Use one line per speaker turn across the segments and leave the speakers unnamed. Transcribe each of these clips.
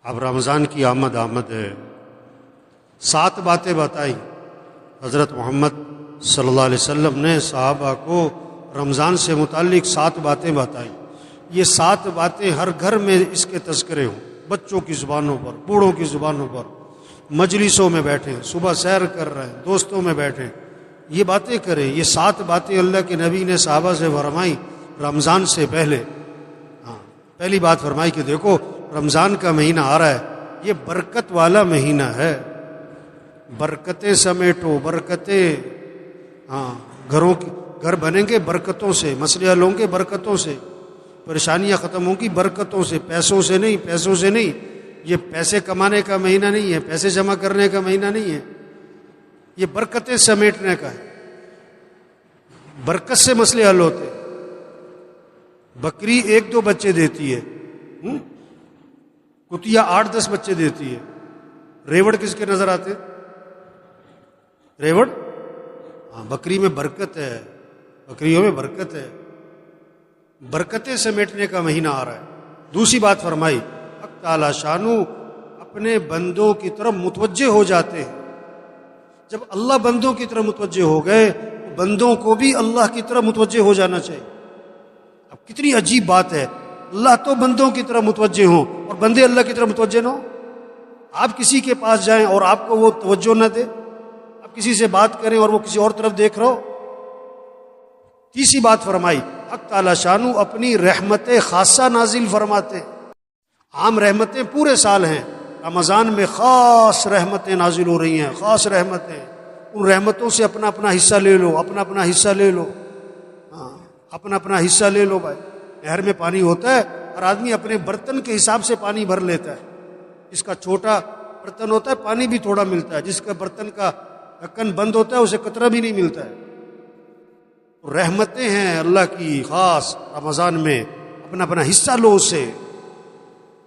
اب رمضان کی آمد ہے، 7 باتیں بتائیں حضرت محمد صلی اللہ علیہ وسلم نے صحابہ کو رمضان سے متعلق 7 باتیں بتائیں۔ یہ 7 باتیں ہر گھر میں اس کے تذکرے ہوں، بچوں کی زبانوں پر، بوڑھوں کی زبانوں پر، مجلسوں میں بیٹھیں، صبح سیر کر رہے ہیں، دوستوں میں بیٹھیں، یہ باتیں کریں۔ یہ 7 باتیں اللہ کے نبی نے صحابہ سے فرمائی رمضان سے پہلے۔ پہلی بات فرمائی کہ دیکھو رمضان کا مہینہ آ رہا ہے، یہ برکت والا مہینہ ہے، برکتیں سمیٹو، برکتیں، گھر بنیں گے برکتوں سے، مسئلے حل ہوں گے برکتوں سے، پریشانیاں ختم ہوں گی برکتوں سے، پیسوں سے نہیں۔ یہ پیسے کمانے کا مہینہ نہیں ہے، پیسے جمع کرنے کا مہینہ نہیں ہے، یہ برکتیں سمیٹنے کا ہے، برکت سے مسئلے حل ہوتے۔ بکری 1-2 بچے دیتی ہے، کتیا 8-10 بچے دیتی ہے، ریوڑ کس کے نظر آتے؟ ریوڑ؟ بکری میں برکت ہے، بکریوں میں برکت ہے، برکتیں سمیٹنے کا مہینہ آ رہا ہے۔ دوسری بات فرمائی حق تعالی شانو اپنے بندوں کی طرف متوجہ ہو جاتے ہیں۔ جب اللہ بندوں کی طرف متوجہ ہو گئے تو بندوں کو بھی اللہ کی طرف متوجہ ہو جانا چاہیے۔ اب کتنی عجیب بات ہے، اللہ تو بندوں کی طرف متوجہ ہوں اور بندے اللہ کی طرف متوجہ نہ ہوں۔ آپ کسی کے پاس جائیں اور آپ کو وہ توجہ نہ دے، آپ کسی سے بات کریں اور وہ کسی اور طرف دیکھ رہا ہو۔ تیسری بات فرمائی حق تعالی شانو اپنی رحمت خاصہ نازل فرماتے ہیں۔ عام رحمتیں پورے سال ہیں، رمضان میں خاص رحمتیں نازل ہو رہی ہیں، خاص رحمتیں، ان رحمتوں سے اپنا اپنا حصہ لے لو، اپنا حصہ لے لو، اپنا حصہ لے لو۔ بھائی نہر میں پانی ہوتا ہے، ہر آدمی اپنے برتن کے حساب سے پانی بھر لیتا ہے۔ جس کا چھوٹا برتن ہوتا ہے پانی بھی تھوڑا ملتا ہے، جس کا برتن کا ڈھکن بند ہوتا ہے اسے قطرہ بھی نہیں ملتا ہے۔ رحمتیں ہیں اللہ کی خاص، رمضان میں اپنا حصہ لو اس سے۔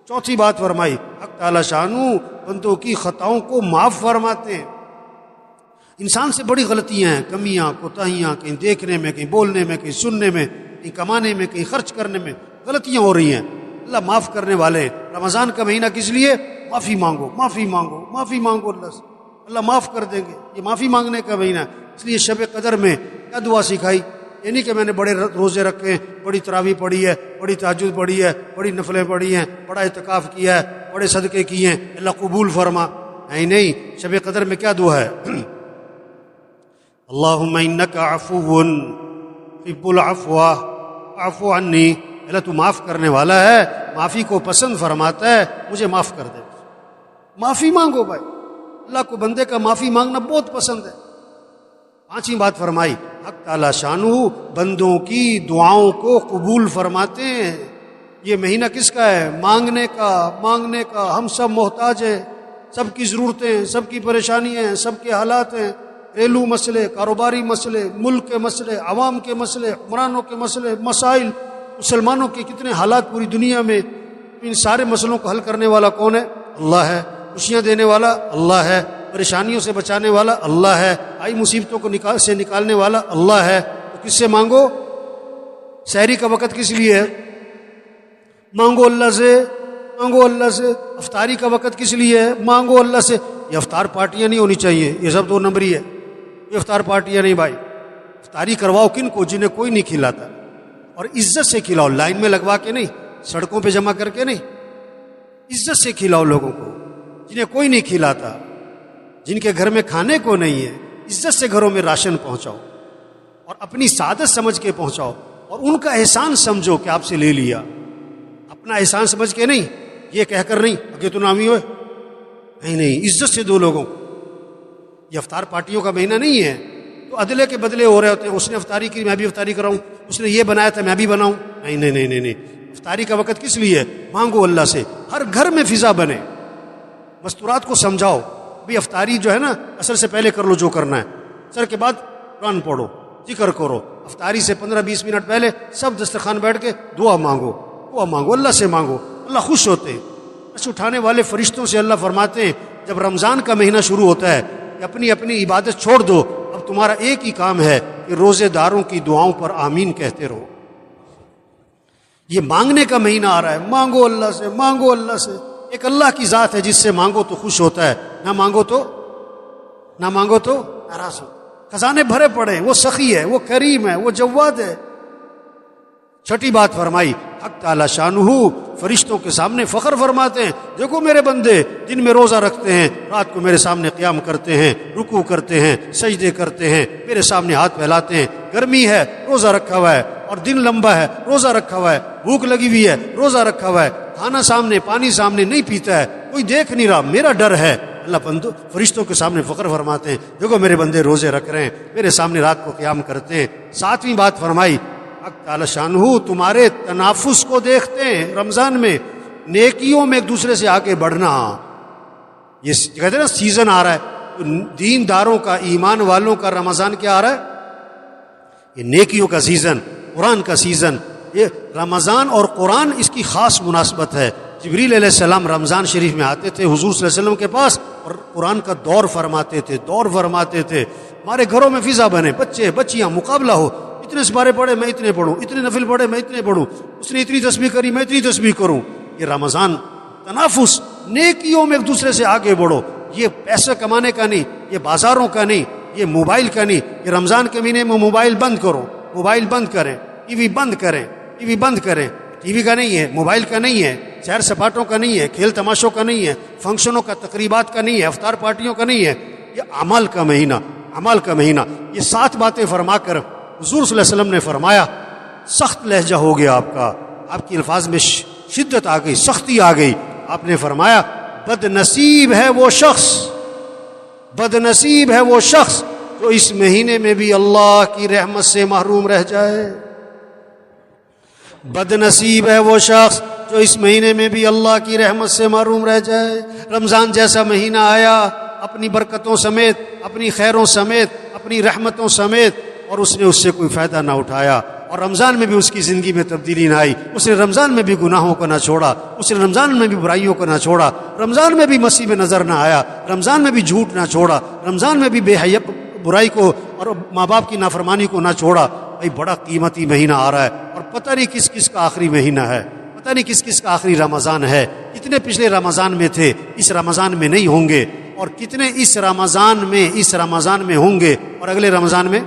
چوتھی بات فرمائی حق تعالی شانو بندوں کی خطاؤں کو معاف فرماتے ہیں۔ انسان سے بڑی غلطیاں ہیں، کمیاں، کوتاہیاں، کہیں دیکھنے میں، کہیں بولنے میں، کہیں سننے میں، کہیں کمانے میں، کہیں خرچ کرنے میں غلطیاں ہو رہی ہیں۔ اللہ معاف کرنے والے ہیں۔ رمضان کا مہینہ کس لیے؟ معافی مانگو، معافی مانگو، معافی مانگو اللہ سے، اللہ معاف کر دیں گے۔ یہ معافی مانگنے کا مہینہ ہے۔ اس لیے شب قدر میں کیا دعا سکھائی؟ یہ نہیں کہ میں نے بڑے روزے رکھے ہیں، بڑی تراویح پڑھی ہے، بڑی تہجد پڑھی ہے، بڑی نفلیں پڑھی ہیں، بڑا اعتکاف کیا ہے، بڑے صدقے کیے ہیں، اللہ قبول فرما۔ نہیں، شب قدر میں کیا دعا ہے؟ اللہم انک عفو تحب العفو فاعف عنی، اللہ تو معاف کرنے والا ہے، معافی کو پسند فرماتا ہے، مجھے معاف کر دے۔ معافی مانگو بھائی، اللہ کو بندے کا معافی مانگنا بہت پسند ہے۔ پانچویں بات فرمائی حق تعالی شانو بندوں کی دعاؤں کو قبول فرماتے ہیں۔ یہ مہینہ کس کا ہے؟ مانگنے کا۔ ہم سب محتاج ہیں، سب کی ضرورتیں، سب کی پریشانیاں ہیں، سب کے حالات ہیں، گھریلو مسئلے، کاروباری مسئلے، ملک کے مسئلے، عوام کے مسئلے، حکمرانوں کے مسئلے، مسائل، مسلمانوں کے کتنے حالات پوری دنیا میں۔ ان سارے مسئلوں کو حل کرنے والا کون ہے؟ اللہ ہے۔ خوشیاں دینے والا اللہ ہے، پریشانیوں سے بچانے والا اللہ ہے، آئی مصیبتوں کو سے نکالنے والا اللہ ہے۔ تو کس سے مانگو؟ سحری کا وقت کس لیے ہے؟ مانگو اللہ سے، مانگو اللہ سے۔ افطاری کا وقت کس لیے ہے؟ مانگو اللہ سے۔ یہ افطار پارٹیاں نہیں ہونی چاہیے، یہ سب 2 نمبری ہے، یہ افطار پارٹیاں نہیں بھائی۔ افطاری کرواؤ کن کو؟ جنہیں کوئی نہیں کھلاتا، اور عزت سے کھلاؤ، لائن میں لگوا کے نہیں، سڑکوں پہ جمع کر کے نہیں، عزت سے کھلاؤ لوگوں کو، جنہیں کوئی نہیں کھلاتا، جن کے گھر میں کھانے کو نہیں ہے، عزت سے گھروں میں راشن پہنچاؤ، اور اپنی سعادت سمجھ کے پہنچاؤ، اور ان کا احسان سمجھو کہ آپ سے لے لیا، اپنا احسان سمجھ کے نہیں، یہ کہہ کر نہیں کہ تو نامی ہوئے، نہیں، عزت سے دو لوگوں کو۔ یہ افطار پارٹیوں کا مہینہ نہیں ہے تو عدلے کے بدلے ہو رہے ہوتے ہیں، اس نے افطاری کی میں بھی افطاری کراؤں، اس نے یہ بنایا تھا میں بھی بناؤں، نہیں۔ افطاری کا وقت کس لیے؟ مانگو اللہ سے، ہر گھر میں فضا بنے، مستورات کو سمجھاؤ بھی افطاری جو ہے نا اثر سے پہلے کر لو جو کرنا ہے، اثر کے بعد قرآن پڑھو، ذکر کرو، افطاری سے 15-20 منٹ پہلے سب دسترخوان بیٹھ کے دعا مانگو، اللہ سے مانگو، اللہ خوش ہوتے ہیں۔ عرش اٹھانے والے فرشتوں سے اللہ فرماتے ہیں جب رمضان کا مہینہ شروع ہوتا ہے کہ اپنی عبادت چھوڑ دو، اب تمہارا ایک ہی کام ہے کہ روزے داروں کی دعاؤں پر آمین کہتے رہو۔ یہ مانگنے کا مہینہ آ رہا ہے، مانگو اللہ سے، مانگو اللہ سے، ایک اللہ کی ذات ہے جس سے مانگو تو خوش ہوتا ہے، نہ مانگو تو ناراض ہو. خزانے بھرے پڑے ہیں، وہ سخی ہے، وہ کریم ہے، وہ جواد ہے. چھٹی بات فرمائی، حق تعالی شانہ فرشتوں کے سامنے فخر فرماتے ہیں، دیکھو میرے بندے دن میں روزہ رکھتے ہیں، رات کو میرے سامنے قیام کرتے ہیں، رکوع کرتے ہیں، سجدے کرتے ہیں، میرے سامنے ہاتھ پھیلاتے ہیں. گرمی ہے روزہ رکھا ہوا ہے، اور دن لمبا ہے روزہ رکھا ہوا ہے، بھوک لگی ہوئی ہے روزہ رکھا ہوا ہے، کھانا سامنے پانی سامنے نہیں پیتا ہے، کوئی دیکھ نہیں رہا، میرا ڈر ہے. اللہ بندو فرشتوں کے سامنے فخر فرماتے ہیں، دیکھو میرے بندے روزے رکھ رہے ہیں، میرے سامنے رات کو قیام کرتے ہیں. ساتویں بات فرمائی، حق تعالی شانہ تمہارے تنافس کو دیکھتے ہیں رمضان میں، نیکیوں میں ایک دوسرے سے آگے بڑھنا. یہ کہتے ہیں نا سیزن آ رہا ہے، تو دین داروں کا، ایمان والوں کا رمضان کیا آ رہا ہے؟ یہ نیکیوں کا سیزن، قرآن کا سیزن. یہ رمضان اور قرآن اس کی خاص مناسبت ہے. جبریل علیہ السلام رمضان شریف میں آتے تھے حضور صلی اللہ علیہ وسلم کے پاس، اور قرآن کا دور فرماتے تھے. ہمارے گھروں میں فضا بنے، بچے بچیاں مقابلہ ہو، اتنے سپارے پڑھے میں اتنے پڑھوں، اتنے نفل پڑھے میں اتنے پڑھوں، اس نے اتنی تسبیح کری میں اتنی تسبیح کروں. یہ رمضان تنافس، نیکیوں میں ایک دوسرے سے آگے بڑھو. یہ پیسے کمانے کا نہیں، یہ بازاروں کا نہیں، یہ موبائل کا نہیں. یہ رمضان کے مہینے میں موبائل بند کرو، موبائل بند کریں، ٹی وی بند کریں، ٹی وی بند کریں. ٹی وی کا نہیں ہے، موبائل کا نہیں ہے، سیر سپاٹوں کا نہیں ہے، کھیل تماشوں کا نہیں ہے، فنکشنوں کا، تقریبات کا نہیں ہے، افطار پارٹیوں کا نہیں ہے. یہ اعمال کا مہینہ. یہ 7 باتیں فرما کر حضور صلی اللہ علیہ وسلم نے فرمایا، سخت لہجہ ہو گیا آپ کا، آپ کی الفاظ میں شدت آ گئی، سختی آ گئی. آپ نے فرمایا بد نصیب ہے وہ شخص جو اس مہینے میں بھی اللہ کی رحمت سے محروم رہ جائے. بد نصیب ہے وہ شخص جو اس مہینے میں بھی اللہ کی رحمت سے محروم رہ جائے. رمضان جیسا مہینہ آیا اپنی برکتوں سمیت، اپنی خیروں سمیت، اپنی رحمتوں سمیت، اور اس نے اس سے کوئی فائدہ نہ اٹھایا، اور رمضان میں بھی اس کی زندگی میں تبدیلی نہ آئی. اس نے رمضان میں بھی گناہوں کو نہ چھوڑا، اس نے رمضان میں بھی برائیوں کو نہ چھوڑا، رمضان میں بھی مسیح میں نظر نہ آیا، رمضان میں بھی جھوٹ نہ چھوڑا، رمضان میں بھی بے حیا برائی کو اور ماں باپ کی نافرمانی کو نہ چھوڑا. بھائی بڑا قیمتی مہینہ آ رہا ہے، اور پتہ نہیں کس کس کا آخری مہینہ ہے، پتہ نہیں کس کس کا آخری رمضان ہے. کتنے پچھلے رمضان میں تھے، اس رمضان میں نہیں ہوں گے، اور کتنے اس رمضان میں ہوں گے، اور اگلے رمضان میں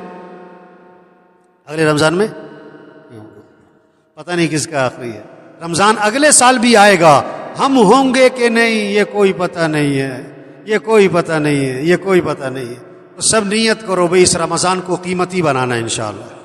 پتہ نہیں کس کا آخری ہے. رمضان اگلے سال بھی آئے گا، ہم ہوں گے کہ نہیں یہ کوئی پتہ نہیں ہے. تو سب نیت کرو بھئی اس رمضان کو قیمتی بنانا انشاءاللہ.